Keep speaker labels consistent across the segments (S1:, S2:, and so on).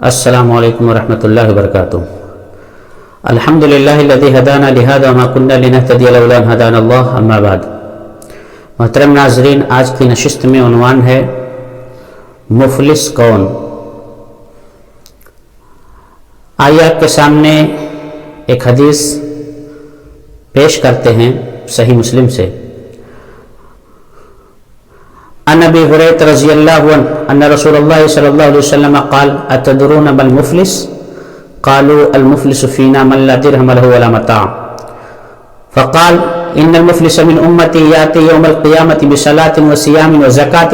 S1: السلام علیکم ورحمۃ اللہ وبرکاتہ۔ الحمدللہ الذی ہدانا لہذا وما کنا لنہتدی لولا ان ہدانا اللہ، اما بعد۔ محترم ناظرین، آج کی نشست میں عنوان ہے مفلس کون۔ آئیے آپ کے سامنے ایک حدیث پیش کرتے ہیں صحیح مسلم سے۔ عن ابی ہریرہ رضی اللہ عنہ ان رسول اللہ صلی اللہ علیہ وسلم قال اتدرون ما المفلس قالوا المفلس فينا من لا درهم له ولا متاع فقال ان المفلس من امتي ياتي يوم القيامة بصلاة وصيام وزكاة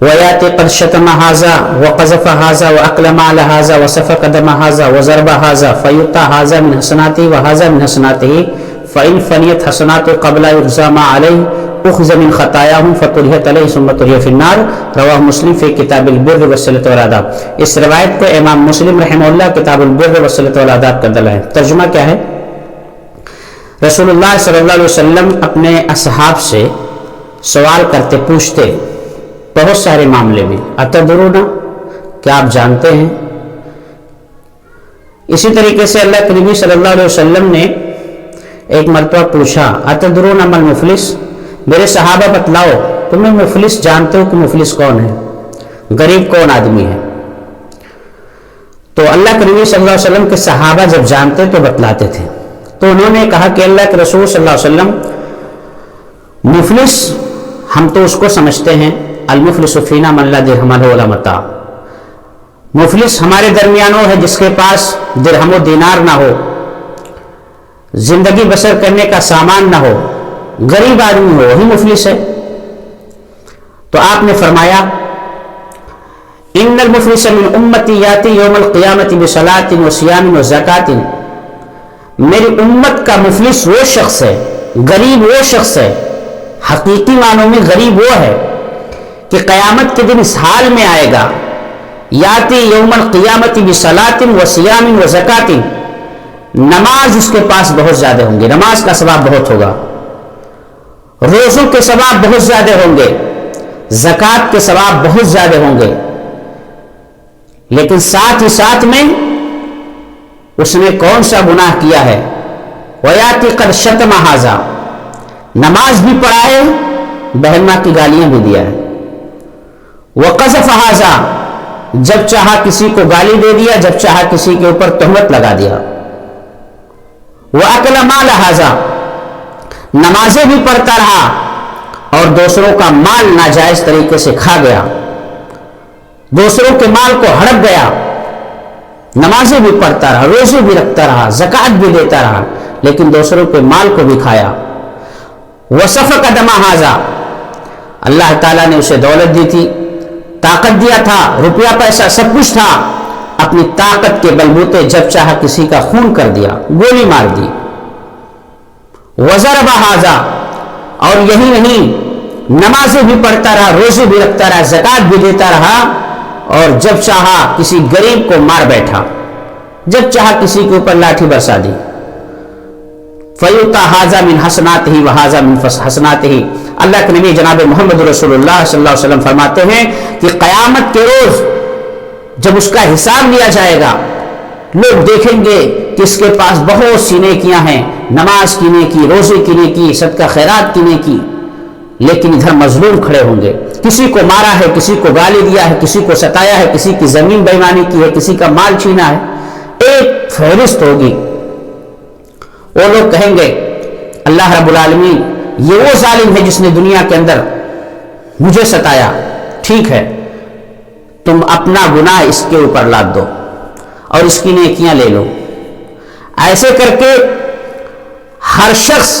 S1: وياتي قد شتم هذا وقذف هذا واكل مال هذا وسفك دم هذا وضرب هذا فيؤتى هذا من حسناته وهذا من حسناته فإن فنيت حسناته قبل يجزى ما عليه اخذ من خطاياهم فطرحت عليه ثم طرح في النار، رواہ مسلم فی کتاب البر والصلۃ والآداب۔ اس روایت کو امام مسلم رحمہ اللہ کتاب البر والصلۃ والآداب کا دلائل ہے۔ ترجمہ کیا ہے؟ رسول اللہ صلی اللہ علیہ وسلم اپنے اصحاب سے سوال کرتے، پوچھتے بہت سارے معاملے میں، اتدرون، کیا آپ جانتے ہیں؟ اسی طریقے سے اللہ کے نبی صلی اللہ علیہ وسلم نے ایک مرتبہ پوچھا اتدرون ما المفلس، میرے صحابہ بتلاؤ تمہیں مفلس جانتے ہو کہ مفلس کون ہے، غریب کون آدمی ہے؟ تو اللہ کے نبی صلی اللہ علیہ وسلم کے صحابہ جب جانتے تو بتلاتے تھے، تو انہوں نے کہا کہ اللہ کے رسول صلی اللہ علیہ وسلم، مفلس ہم تو اس کو سمجھتے ہیں المفلس فینا من لا درہم له ولا متاع، مفلس ہمارے درمیان وہ ہے جس کے پاس درہم و دینار نہ ہو، زندگی بسر کرنے کا سامان نہ ہو، غریب آدمی ہو، وہی مفلس ہے۔ تو آپ نے فرمایا ان المفلس من امتی یاتی یوم القیامت بصلاۃ وصیام وزکاۃ، میری امت کا مفلس وہ شخص ہے، غریب وہ شخص ہے، حقیقی معنوں میں غریب وہ ہے کہ قیامت کے دن اس حال میں آئے گا، یاتی یوم القیامت بصلاۃ وصیام وزکاۃ، نماز اس کے پاس بہت زیادہ ہوں گے، نماز کا ثواب بہت ہوگا، روزوں کے ثواب بہت زیادہ ہوں گے، زکوٰۃ کے ثواب بہت زیادہ ہوں گے، لیکن ساتھ ہی ساتھ میں اس نے کون سا گناہ کیا ہے؟ وَيَأْتِي قَدْ شَتَمَ هَذَا، نماز بھی پڑھا ہے، بہن ماں کی گالیاں بھی دیا ہے، وَقَذَفَ هَذَا، جب چاہا کسی کو گالی دے دیا، جب چاہا کسی کے اوپر تہمت لگا دیا، وَأَكَلَ مَالَ هَذَا، نمازیں بھی پڑھتا رہا اور دوسروں کا مال ناجائز طریقے سے کھا گیا، دوسروں کے مال کو ہڑپ گیا، نمازیں بھی پڑھتا رہا، روزے بھی رکھتا رہا، زکوٰۃ بھی دیتا رہا، لیکن دوسروں کے مال کو بھی کھایا، وَسَفَكَ دَمَ هَذَا، اللہ تعالیٰ نے اسے دولت دی تھی، طاقت دیا تھا، روپیہ پیسہ سب کچھ تھا، اپنی طاقت کے بلبوتے جب چاہا کسی کا خون کر دیا، گولی مار دی، وَضَرَبَ هَذَا، اور یہی نہیں، نمازیں بھی پڑھتا رہا، روزے بھی رکھتا رہا، زکوٰۃ بھی دیتا رہا، اور جب چاہا کسی غریب کو مار بیٹھا، جب چاہا کسی کے اوپر لاٹھی برسا دی، فَيُؤْتَى هَذَا مِنْ حَسَنَاتِهِ وَهَذَا مِنْ حَسَنَاتِهِ، اللہ کے نبی جناب محمد رسول اللہ صلی اللہ علیہ وسلم فرماتے ہیں کہ قیامت کے روز جب اس کا حساب لیا جائے گا، لوگ دیکھیں گے کہ اس کے پاس بہت سی نیکیاں ہیں، نماز کی نیکی، روزے کی نیکی، صدقہ خیرات کی نیکی، لیکن ادھر مظلوم کھڑے ہوں گے، کسی کو مارا ہے، کسی کو گالی دیا ہے، کسی کو ستایا ہے، کسی کی زمین بےایمانی کی ہے، کسی کا مال چھینا ہے، ایک فہرست ہوگی۔ وہ لوگ کہیں گے اللہ رب العالمین، یہ وہ ظالم ہے جس نے دنیا کے اندر مجھے ستایا، ٹھیک ہے تم اپنا گناہ اس کے اوپر لاد دو اور اس کی نیکیاں لے لو۔ ایسے کر کے ہر شخص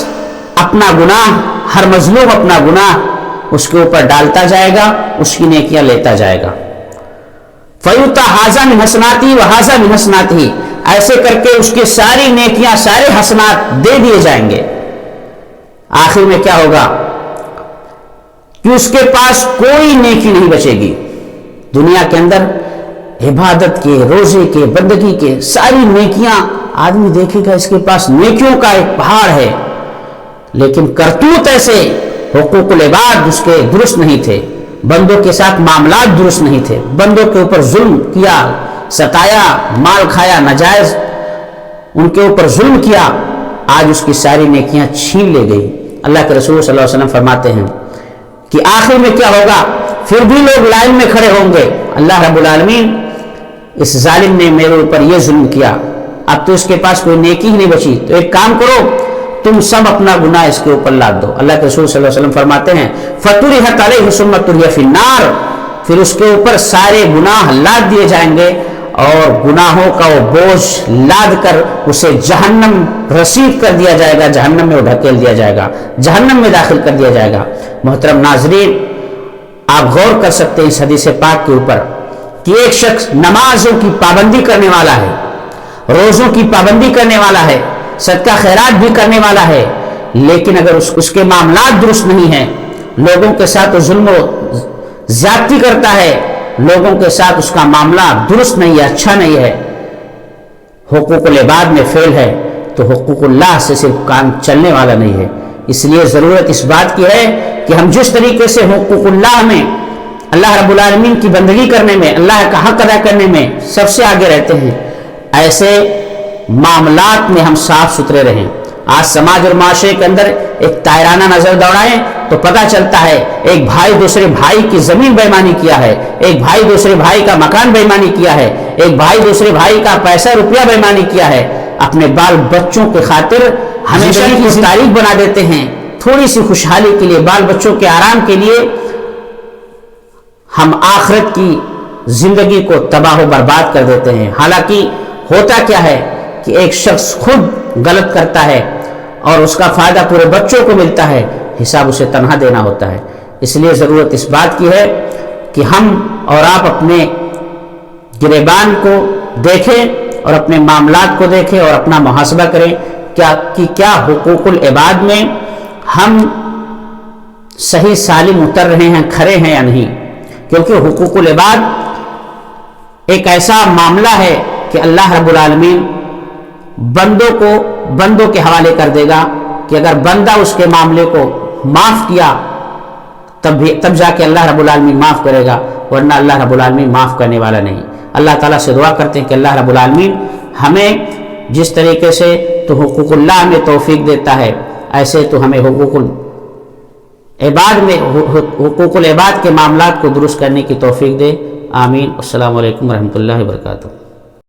S1: اپنا گناہ، ہر مظلوم اپنا گناہ اس کے اوپر ڈالتا جائے گا، اس کی نیکیاں لیتا جائے گا۔ فَيُؤْتَى هَذَا مِنْ حَسَنَاتِهِ وَهَذَا مِنْ حَسَنَاتِهِ، ایسے کر کے اس کی ساری نیکیاں، سارے حسنات دے دیے جائیں گے۔ آخر میں کیا ہوگا کہ اس کے پاس کوئی نیکی نہیں بچے گی، دنیا کے اندر عبادت کے، روزے کے، بندگی کے ساری نیکیاں آدمی دیکھے گا، اس کے پاس نیکیوں کا ایک پہاڑ ہے، لیکن کرتوت ایسے، حقوق العباد اس کے درست نہیں تھے، بندوں کے ساتھ معاملات درست نہیں تھے، بندوں کے اوپر ظلم کیا، ستایا، مال کھایا ناجائز، ان کے اوپر ظلم کیا، آج اس کی ساری نیکیاں چھین لے گئی۔ اللہ کے رسول صلی اللہ علیہ وسلم فرماتے ہیں کہ آخر میں کیا ہوگا، پھر بھی لوگ لائن میں کھڑے ہوں گے، اللہ رب العالمین اس ظالم نے میرے اوپر یہ ظلم کیا، اب تو اس کے پاس کوئی نیکی ہی نہیں بچی، تو ایک کام کرو، تم سب اپنا گناہ اس کے اوپر لاد دو۔ اللہ کے رسول صلی اللہ علیہ وسلم فرماتے ہیں فَطُرِحَتْ عَلَيْهِ ثُمَّ طُرِحَ فِي النَّارِ، پھر اس کے اوپر سارے گناہ لاد دیے جائیں گے اور گناہوں کا وہ بوجھ لاد کر اسے جہنم رسید کر دیا جائے گا، جہنم میں وہ ڈھکیل دیا جائے گا، جہنم میں داخل کر دیا جائے گا۔ محترم ناظرین، آپ غور کر سکتے ہیں اس حدیث پاک کے اوپر کہ ایک شخص نمازوں کی پابندی کرنے والا ہے، روزوں کی پابندی کرنے والا ہے، صدقہ خیرات بھی کرنے والا ہے، لیکن اگر اس کے معاملات درست نہیں ہیں، لوگوں کے ساتھ ظلم و زیادتی کرتا ہے، لوگوں کے ساتھ اس کا معاملہ درست نہیں ہے، اچھا نہیں ہے، حقوق العباد میں فیل ہے، تو حقوق اللہ سے صرف کام چلنے والا نہیں ہے۔ اس لیے ضرورت اس بات کی ہے کہ ہم جس طریقے سے حقوق اللہ میں، اللہ رب العالمین کی بندگی کرنے میں، اللہ کا حق ادا کرنے میں سب سے آگے رہتے ہیں، ایسے معاملات میں ہم صاف ستھرے رہیں۔ آج سماج اور معاشرے کے اندر ایک تائرانہ نظر دوڑائیں تو پتہ چلتا ہے ایک بھائی دوسرے بھائی کی زمین بےمانی کیا ہے، ایک بھائی دوسرے بھائی کا مکان بےمانی کیا ہے، ایک بھائی دوسرے بھائی کا پیسہ روپیہ بےمانی کیا ہے، اپنے بال بچوں کے خاطر ہمیشہ کی تاریخ بنا دیتے ہیں، تھوڑی سی خوشحالی کے لیے، بال بچوں کے آرام کے لیے ہم آخرت کی زندگی کو تباہ و برباد کر دیتے ہیں۔ حالانکہ ہوتا کیا ہے کہ ایک شخص خود غلط کرتا ہے اور اس کا فائدہ پورے بچوں کو ملتا ہے، حساب اسے تنہا دینا ہوتا ہے۔ اس لیے ضرورت اس بات کی ہے کہ ہم اور آپ اپنے گریبان کو دیکھیں اور اپنے معاملات کو دیکھیں اور اپنا محاسبہ کریں کہ کیا حقوق العباد میں ہم صحیح سالم اتر رہے ہیں، کھڑے ہیں یا نہیں، کیونکہ حقوق العباد ایک ایسا معاملہ ہے کہ اللہ رب العالمین بندوں کے حوالے کر دے گا کہ اگر بندہ اس کے معاملے کو معاف کیا تب جا کے اللہ رب العالمین معاف کرے گا، ورنہ اللہ رب العالمین معاف کرنے والا نہیں۔ اللہ تعالیٰ سے دعا کرتے ہیں کہ اللہ رب العالمین ہمیں جس طریقے سے تو حقوق اللہ میں توفیق دیتا ہے، ایسے تو ہمیں حقوق العباد کے معاملات کو درست کرنے کی توفیق دے۔ آمین۔ السلام علیکم ورحمۃ اللہ وبرکاتہ۔